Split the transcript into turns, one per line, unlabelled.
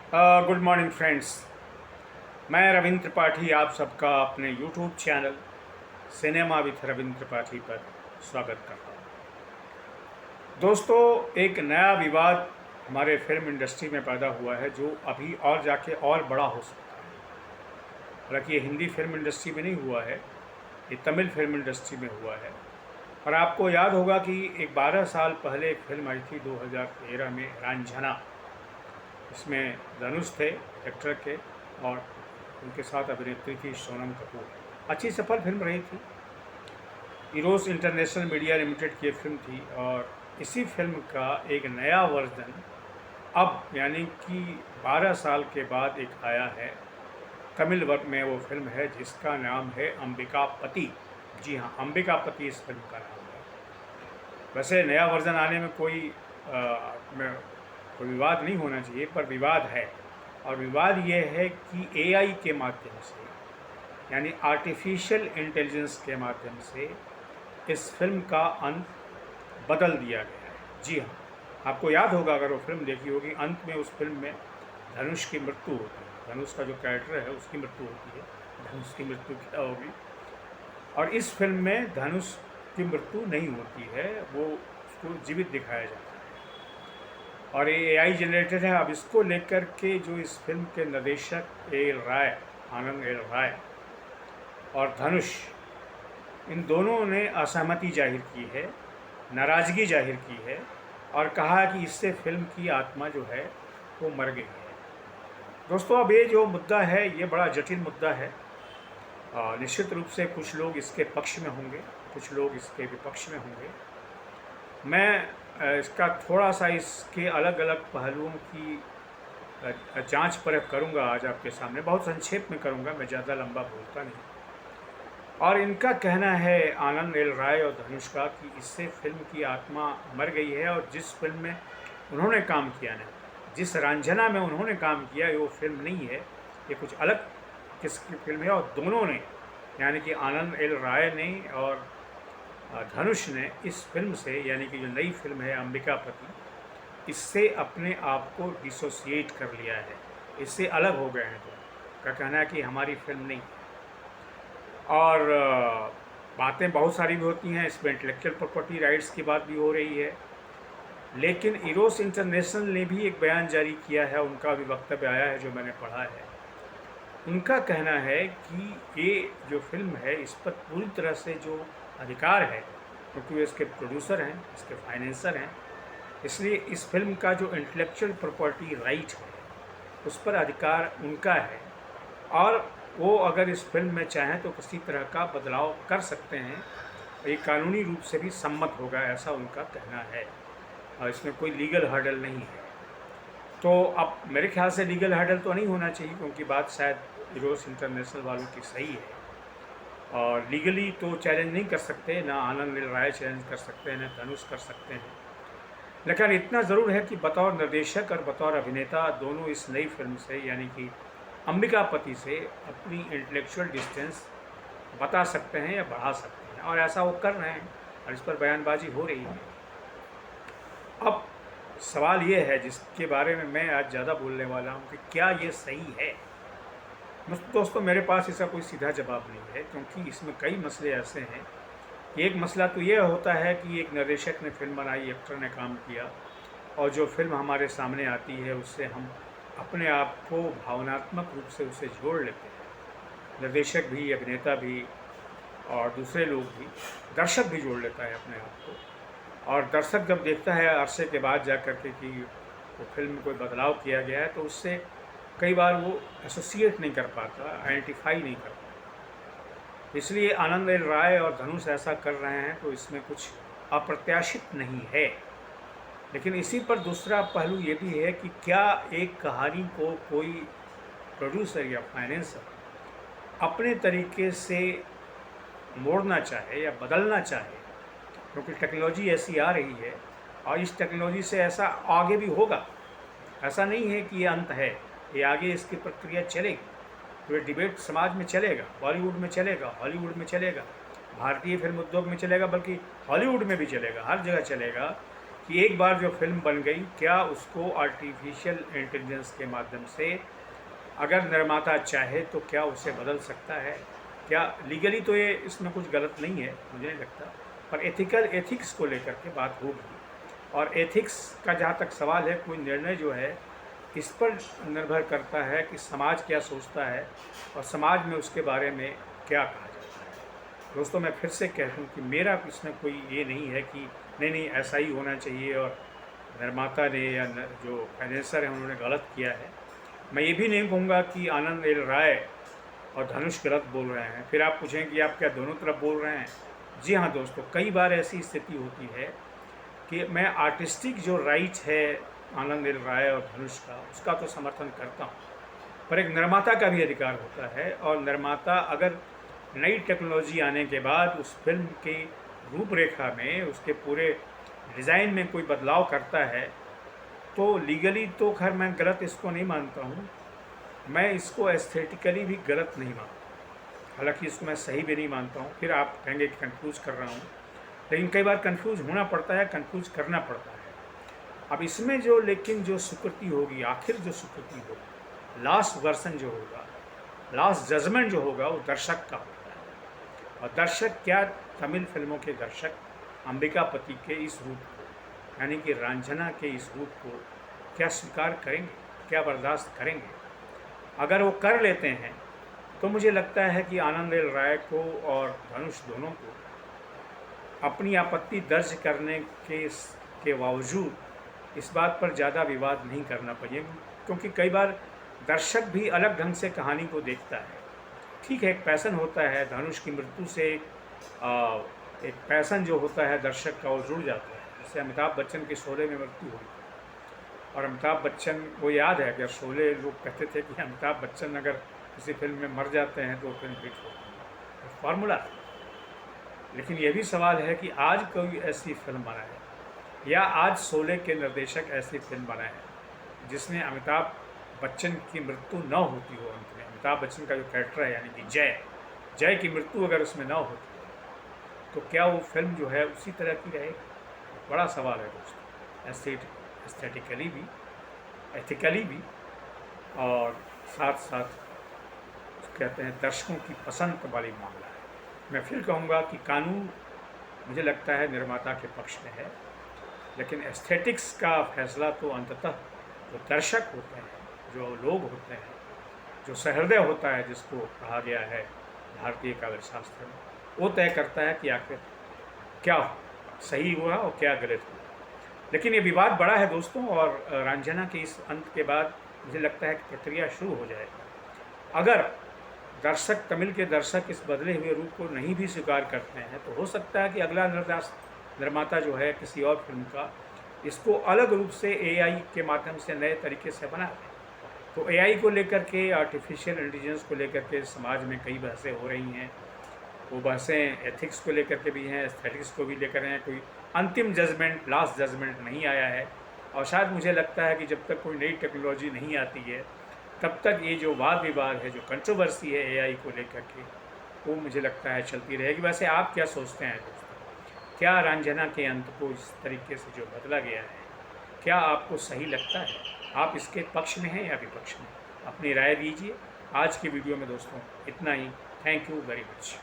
Good morning friends. मैं रविंद्र त्रिपाठी आप सबका अपने YouTube channel cinema with Ravindra Tripathi पर स्वागत करता हूँ। दोस्तों, एक नया विवाद हमारे फिल्म इंडस्ट्री में पैदा हुआ है जो अभी और जाके और बड़ा हो सकता है। हालांकि ये हिंदी फिल्म इंडस्ट्री में नहीं हुआ है, ये तमिल फिल्म इंडस्ट्री में हुआ है। और आपको याद होगा कि एक 12 साल पहले एक फिल्म आई थी 2013 में, रांझना। इसमें धनुष थे एक्टर के, और उनके साथ अभिनेत्री थी सोनम कपूर। अच्छी सफल फिल्म रही थी। इरोस इंटरनेशनल मीडिया लिमिटेड की फिल्म थी, और इसी फिल्म का एक नया वर्जन अब यानी कि 12 साल के बाद एक आया है। तमिल वर्ग में वो फिल्म है जिसका नाम है अंबिकापति। जी हाँ, अंबिकापति इस फिल्म का नाम है। वैसे नया वर्जन आने में कोई विवाद नहीं होना चाहिए, पर विवाद है। और विवाद ये है कि एआई के माध्यम से, यानी आर्टिफिशियल इंटेलिजेंस के माध्यम से इस फिल्म का अंत बदल दिया गया है। जी हाँ, आपको याद होगा, अगर वो फिल्म देखी होगी, अंत में उस फिल्म में धनुष की मृत्यु होती है। धनुष का जो कैरेक्टर है उसकी मृत्यु होती है। धनुष की मृत्यु क्या होगी? और इस फिल्म में धनुष की मृत्यु नहीं होती है, वो उसको जीवित दिखाया जाता है। और ये एआई जनरेटेड है। अब इसको लेकर के जो इस फिल्म के निर्देशक आनंद एल राय और धनुष, इन दोनों ने असहमति जाहिर की है, नाराज़गी जाहिर की है, और कहा कि इससे फिल्म की आत्मा जो है वो मर गई है। दोस्तों, अब ये जो मुद्दा है ये बड़ा जटिल मुद्दा है। निश्चित रूप से कुछ लोग इसके पक्ष में होंगे, कुछ लोग इसके विपक्ष में होंगे। मैं इसका थोड़ा सा इसके अलग अलग पहलुओं की जांच परख करूंगा आज आपके सामने। बहुत संक्षेप में करूंगा, मैं ज़्यादा लंबा बोलता नहीं। और इनका कहना है, आनंद एल राय और धनुष का, कि इससे फिल्म की आत्मा मर गई है, और जिस फिल्म में उन्होंने काम किया ना, जिस रांझना में उन्होंने काम किया, ये वो फिल्म नहीं है, ये कुछ अलग किस्म की फिल्म है। और दोनों ने, यानी कि आनंद एल राय ने और धनुष ने इस फिल्म से, यानी कि जो नई फिल्म है अंबिकापति, इससे अपने आप को डिसोसिएट कर लिया है, इससे अलग हो गए हैं। तो का कहना है कि हमारी फिल्म नहीं। और बातें बहुत सारी भी होती हैं इसमें, इंटेलेक्चुअल प्रॉपर्टी राइट्स की बात भी हो रही है। लेकिन इरोस इंटरनेशनल ने भी एक बयान जारी किया है, उनका भी वक्तव्य आया है जो मैंने पढ़ा है। उनका कहना है कि ये जो फिल्म है इस पर पूरी तरह से जो अधिकार है, क्योंकि वे इसके प्रोड्यूसर हैं, इसके फाइनेंसर हैं, इसलिए इस फिल्म का जो इंटेलेक्चुअल प्रॉपर्टी राइट है उस पर अधिकार उनका है। और वो अगर इस फिल्म में चाहें तो किसी तरह का बदलाव कर सकते हैं, ये कानूनी रूप से भी सम्मत होगा, ऐसा उनका कहना है। और इसमें कोई लीगल हर्डल नहीं है। तो अब मेरे ख्याल से लीगल हर्डल तो नहीं होना चाहिए, क्योंकि बात शायद इरोस इंटरनेशनल वालों की सही है। और लीगली तो चैलेंज नहीं कर सकते, ना आनंद एल राय चैलेंज कर सकते हैं, ना धनुष कर सकते हैं। लेकिन इतना ज़रूर है कि बतौर निर्देशक और बतौर अभिनेता दोनों इस नई फिल्म से, यानी कि अंबिकापति से, अपनी इंटेलेक्चुअल डिस्टेंस बता सकते हैं या बढ़ा सकते हैं, और ऐसा वो कर रहे हैं, और इस पर बयानबाजी हो रही है। अब सवाल ये है जिसके बारे में मैं आज ज़्यादा बोलने वाला हूँ कि क्या ये सही है। दोस्तों, मेरे पास इसका कोई सीधा जवाब नहीं है, क्योंकि इसमें कई मसले ऐसे हैं। एक मसला तो ये होता है कि एक निर्देशक ने फिल्म बनाई, एक्टर ने काम किया, और जो फिल्म हमारे सामने आती है उससे हम अपने आप को भावनात्मक रूप से उसे जोड़ लेते हैं। निर्देशक भी, अभिनेता भी, और दूसरे लोग भी, दर्शक भी जोड़ लेता है अपने आप को। और दर्शक जब देखता है अरसे के बाद जा कर के कि वो फिल्म में कोई बदलाव किया गया है, तो उससे कई बार वो एसोसिएट नहीं कर पाता, आइडेंटिफाई नहीं कर पाता। इसलिए आनंद एल राय और धनुष ऐसा कर रहे हैं, तो इसमें कुछ अप्रत्याशित नहीं है। लेकिन इसी पर दूसरा पहलू ये भी है कि क्या एक कहानी को कोई प्रोड्यूसर या फाइनेंसर अपने तरीके से मोड़ना चाहे या बदलना चाहे, क्योंकि टेक्नोलॉजी ऐसी आ रही है, और इस टेक्नोलॉजी से ऐसा आगे भी होगा। ऐसा नहीं है कि ये अंत है, ये आगे इसकी प्रक्रिया चलेगी। तो ये डिबेट समाज में चलेगा, बॉलीवुड में चलेगा, हॉलीवुड में चलेगा, भारतीय फिल्म उद्योग में चलेगा, बल्कि हॉलीवुड में भी चलेगा, हर जगह चलेगा कि एक बार जो फिल्म बन गई, क्या उसको आर्टिफिशियल इंटेलिजेंस के माध्यम से अगर निर्माता चाहे तो क्या उसे बदल सकता है? क्या लीगली तो ये इसमें कुछ गलत नहीं है, मुझे नहीं लगता, पर एथिक्स को लेकर के बात होगी। और एथिक्स का जहाँ तक सवाल है, कोई निर्णय जो है इस पर निर्भर करता है कि समाज क्या सोचता है और समाज में उसके बारे में क्या कहा जाता है। दोस्तों, मैं फिर से कह दूँ कि मेरा इसमें कोई ये नहीं है कि नहीं ऐसा ही होना चाहिए और निर्माता ने या जो फाइनेंसर हैं उन्होंने गलत किया है। मैं ये भी नहीं कहूँगा कि आनंद एल राय और धनुष गलत बोल रहे हैं। फिर आप पूछें कि आप क्या दोनों तरफ बोल रहे हैं? जी हाँ दोस्तों, कई बार ऐसी स्थिति होती है कि मैं आर्टिस्टिक जो राइट है आनंद एल राय और धनुष का, उसका तो समर्थन करता हूँ, पर एक निर्माता का भी अधिकार होता है। और निर्माता अगर नई टेक्नोलॉजी आने के बाद उस फिल्म की रूपरेखा में, उसके पूरे डिज़ाइन में कोई बदलाव करता है, तो लीगली तो खैर मैं गलत इसको नहीं मानता हूँ, मैं इसको एस्थेटिकली भी गलत नहीं मानता। हालांकि इसको मैं सही भी नहीं मानता हूँ। फिर आप कहेंगे कि कंफ्यूज कर रहा हूँ, लेकिन कई बार कंफ्यूज होना पड़ता है, कंफ्यूज करना पड़ता है। अब इसमें जो लेकिन जो स्वीकृति होगी, आखिर जो स्वीकृति होगी, लास्ट वर्सन जो होगा, लास्ट जजमेंट जो होगा, वो दर्शक का होता है। और दर्शक क्या, तमिल फिल्मों के दर्शक अंबिकापति के इस रूप को, यानी कि रांझना के इस रूप को क्या स्वीकार करेंगे, क्या बर्दाश्त करेंगे? अगर वो कर लेते हैं तो मुझे लगता है कि आनंद एल राय को और धनुष दोनों को अपनी आपत्ति दर्ज करने के बावजूद इस बात पर ज़्यादा विवाद नहीं करना चाहिए, क्योंकि कई बार दर्शक भी अलग ढंग से कहानी को देखता है। ठीक है, एक पैसन होता है, धनुष की मृत्यु से एक पैसन जो होता है दर्शक का, वो जुड़ जाता है। जैसे अमिताभ बच्चन की शोले में मृत्यु हुई, और अमिताभ बच्चन को याद है कि शोले लोग कहते थे कि अमिताभ बच्चन अगर किसी फिल्म में मर जाते हैं तो फिल्म हिट होती है, फार्मूला। लेकिन ये भी सवाल है कि आज कोई ऐसी फिल्म बनाए या आज शोले के निर्देशक ऐसी फिल्म बनाए जिसमें अमिताभ बच्चन की मृत्यु न होती हो। अंत में अमिताभ बच्चन का जो कैरेक्टर है, यानी कि जय की मृत्यु अगर उसमें न होती तो क्या वो फिल्म जो है उसी तरह की रहेगी? बड़ा सवाल है दोस्तों, एस्थेटिकली भी, एथिकली भी, और साथ साथ कहते हैं दर्शकों की पसंद वाली मामला है। मैं फिर कहूँगा कि कानून मुझे लगता है निर्माता के पक्ष में है, लेकिन एस्थेटिक्स का फैसला तो अंततः जो दर्शक होते हैं, जो लोग होते हैं, जो सहृदय होता है, जिसको कहा गया है भारतीय काव्य शास्त्र में, वो तय करता है कि आखिर क्या सही हुआ और क्या गलत हुआ। लेकिन ये विवाद बड़ा है दोस्तों, और रांझना के इस अंत के बाद मुझे लगता है कि प्रक्रिया शुरू हो जाएगी। अगर दर्शक, तमिल के दर्शक इस बदले हुए रूप को नहीं भी स्वीकार करते हैं तो हो सकता है कि अगला निर्माता जो है किसी और फिल्म का, इसको अलग रूप से एआई के माध्यम से नए तरीके से बना दें। तो एआई को लेकर के, आर्टिफिशियल इंटेलिजेंस को लेकर के समाज में कई बहसें हो रही हैं। वो बहसें एथिक्स को लेकर के भी हैं, एस्थेटिक्स को भी लेकर हैं। कोई अंतिम जजमेंट, लास्ट जजमेंट नहीं आया है, और शायद मुझे लगता है कि जब तक कोई नई टेक्नोलॉजी नहीं आती है तब तक ये जो वाद विवाद है, जो कंट्रोवर्सी है एआई को लेकर के, वो मुझे लगता है चलती रहेगी। वैसे आप क्या सोचते हैं दोस्तों? क्या रांझना के अंत को इस तरीके से जो बदला गया है, क्या आपको सही लगता है? आप इसके पक्ष में हैं या विपक्ष में? अपनी राय दीजिए। आज की वीडियो में दोस्तों इतना ही। Thank you very much.